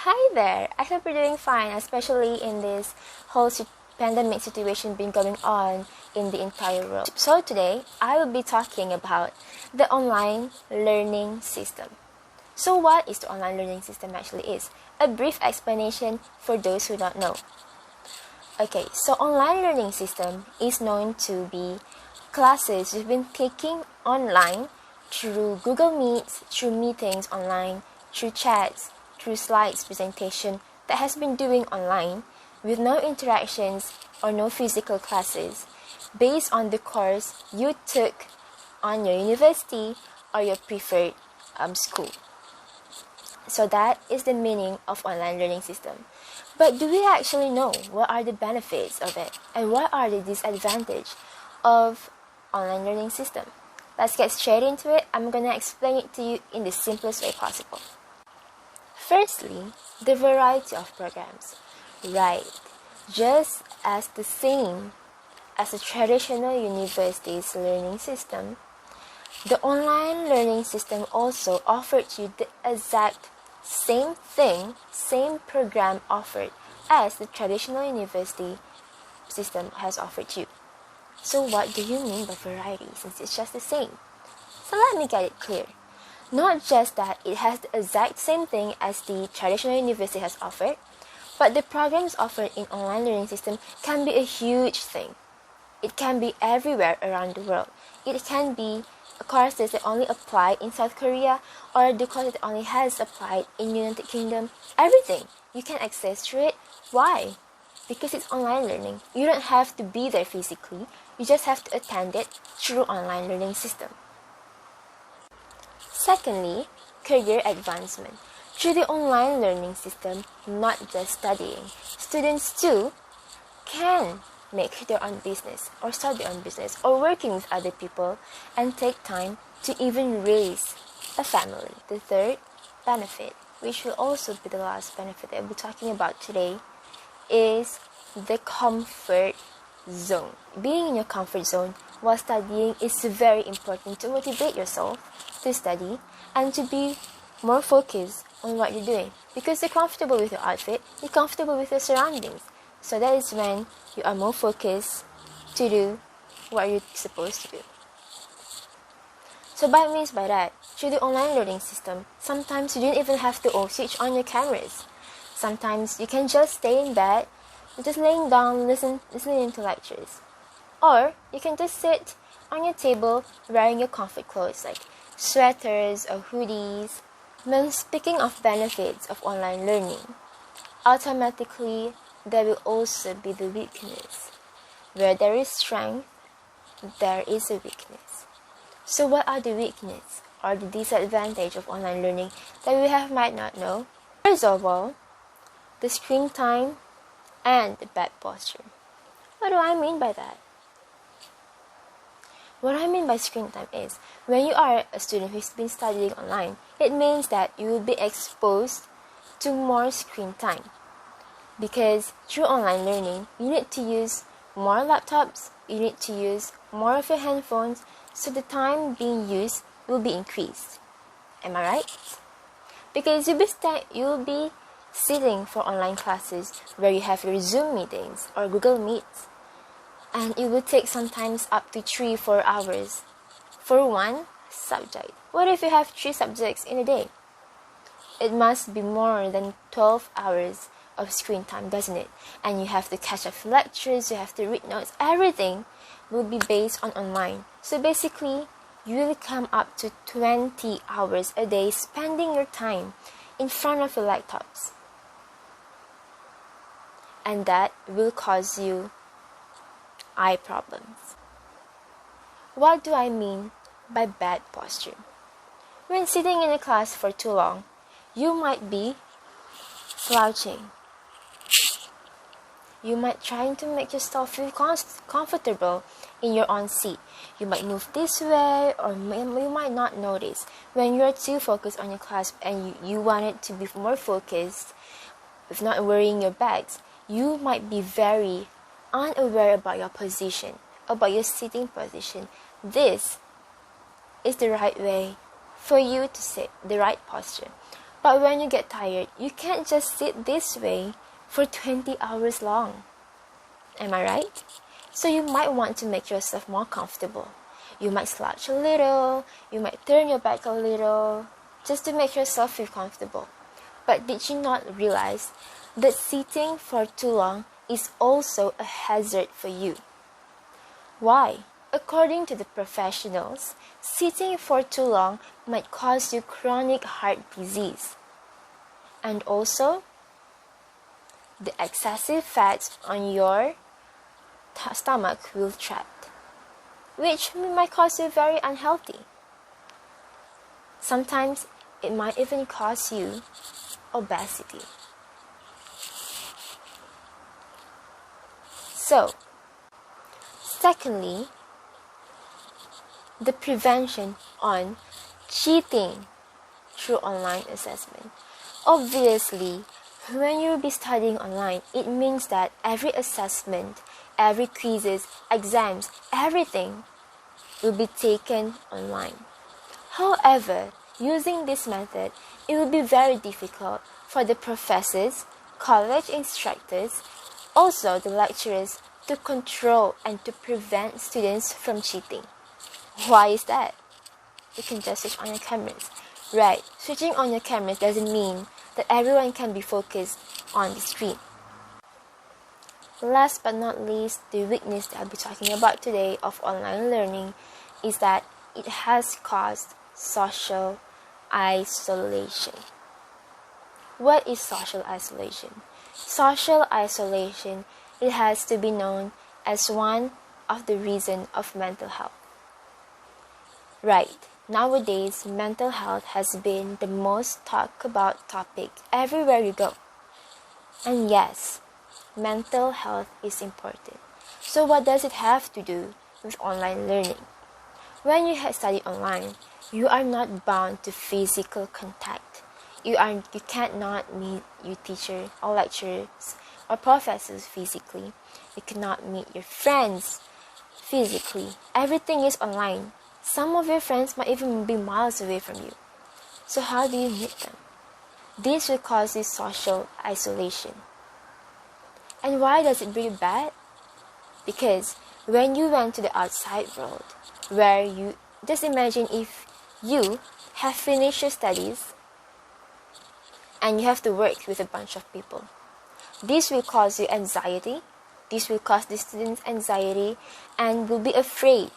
Hi there! I hope you're doing fine, especially in this whole pandemic situation been going on in the entire world. So today, I will be talking about the online learning system. So what is the online learning system actually is? A brief explanation for those who don't know. Okay, so online learning system is known to be classes you've been taking online through Google Meets, through meetings online, through chats, through slides presentation that has been doing online with no interactions or no physical classes based on the course you took on your university or your preferred school. So that is the meaning of online learning system. But do we actually know what are the benefits of it and what are the disadvantages of online learning system? Let's get straight into it. I'm going to explain it to you in the simplest way possible. Firstly, the variety of programs. Right, just as the same as a traditional university's learning system, the online learning system also offered you the exact same thing, same program offered as the traditional university system has offered you. So what do you mean by variety since it's just the same? So let me get it clear. Not just that it has the exact same thing as the traditional university has offered, but the programs offered in online learning system can be a huge thing. It can be everywhere around the world. It can be courses that only apply in South Korea or the course that only has applied in United Kingdom. Everything. You can access through it. Why? Because it's online learning. You don't have to be there physically. You just have to attend it through online learning system. Secondly, career advancement. Through the online learning system, not just studying, students too can make their own business or start their own business or working with other people and take time to even raise a family. The third benefit, which will also be the last benefit that I'll be talking about today, is the comfort zone. Being in your comfort zone while studying is very important to motivate yourself to study and to be more focused on what you're doing because you're comfortable with your outfit, you're comfortable with your surroundings. So that is when you are more focused to do what you're supposed to do. So what means by that, through the online learning system, sometimes you don't even have to switch on your cameras. Sometimes you can just stay in bed, just laying down, listening to lectures. Or you can just sit on your table wearing your comfort clothes like sweaters or hoodies. When speaking of benefits of online learning, automatically there will also be the weakness. Where there is strength, there is a weakness. So what are the weaknesses or the disadvantage of online learning that we might not know? First of all, the screen time and the bad posture. What do I mean by that? What I mean by screen time is, when you are a student who's been studying online, it means that you will be exposed to more screen time. Because through online learning, you need to use more laptops, you need to use more of your handphones, so the time being used will be increased. Am I right? Because you'll be sitting for online classes where you have your Zoom meetings or Google Meets. And it will take sometimes up to 3-4 hours for one subject. What if you have 3 subjects in a day? It must be more than 12 hours of screen time, doesn't it? And you have to catch up lectures, you have to read notes, everything will be based on online. So basically, you will come up to 20 hours a day spending your time in front of your laptops. And that will cause you eye problems. What do I mean by bad posture? When sitting in a class for too long, you might be slouching. You might try to make yourself feel comfortable in your own seat. You might move this way or you might not notice when you're too focused on your class and you want it to be more focused with not worrying your bags. You might be very unaware about your position, about your sitting position. This is the right way for you to sit, the right posture. But when you get tired, you can't just sit this way for 20 hours long. Am I right? So you might want to make yourself more comfortable. You might slouch a little, you might turn your back a little, just to make yourself feel comfortable. But did you not realize that sitting for too long is also a hazard for you? Why? According to the professionals, sitting for too long might cause you chronic heart disease. And also, the excessive fats on your stomach will trap, which might cause you very unhealthy. Sometimes it might even cause you obesity. So, secondly, the prevention on cheating through online assessment. Obviously, when you'll be studying online, it means that every assessment, every quizzes, exams, everything will be taken online. However, using this method, it will be very difficult for the professors, college instructors, also the lecturers to control and to prevent students from cheating. Why is that? You can just switch on your cameras. Right, switching on your cameras doesn't mean that everyone can be focused on the screen. Last but not least, the weakness that I'll be talking about today of online learning is that it has caused social isolation. What is social isolation? Social isolation, it has to be known as one of the reasons of mental health. Right, nowadays mental health has been the most talked about topic everywhere you go. And yes, mental health is important. So what does it have to do with online learning? When you study online, you are not bound to physical contact. You can't not meet your teacher or lecturers or professors physically. You cannot meet your friends physically. Everything is online. Some of your friends might even be miles away from you. So how do you meet them? This will cause you social isolation. And why does it bring you bad? Because when you went to the outside world, where you just imagine if you have finished your studies and you have to work with a bunch of people. This will cause you anxiety. This will cause the students anxiety and will be afraid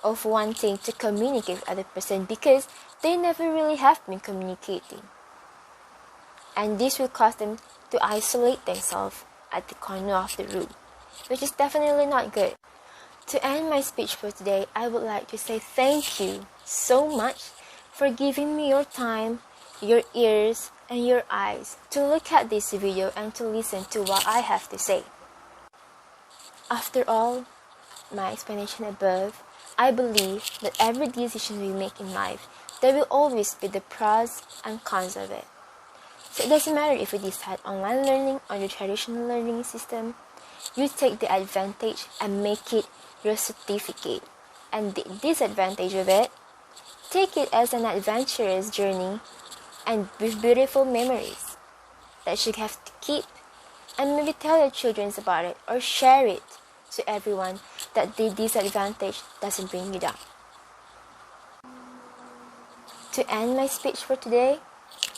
of wanting to communicate with other person because they never really have been communicating. And this will cause them to isolate themselves at the corner of the room, which is definitely not good. To end my speech for today, I would like to say thank you so much for giving me your time, your ears, and your eyes to look at this video and to listen to what I have to say. After all my explanation above, I believe that every decision we make in life, there will always be the pros and cons of it. So it doesn't matter if you decide online learning or the traditional learning system, you take the advantage and make it your certificate. And the disadvantage of it, take it as an adventurous journey and with beautiful memories that you have to keep. And maybe tell your children about it or share it to everyone that the disadvantage doesn't bring you down. To end my speech for today,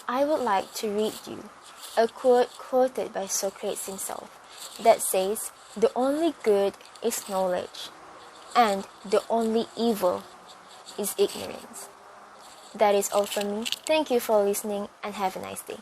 I would like to read you a quote quoted by Socrates himself that says, "The only good is knowledge, and the only evil is ignorance." That is all from me. Thank you for listening and have a nice day.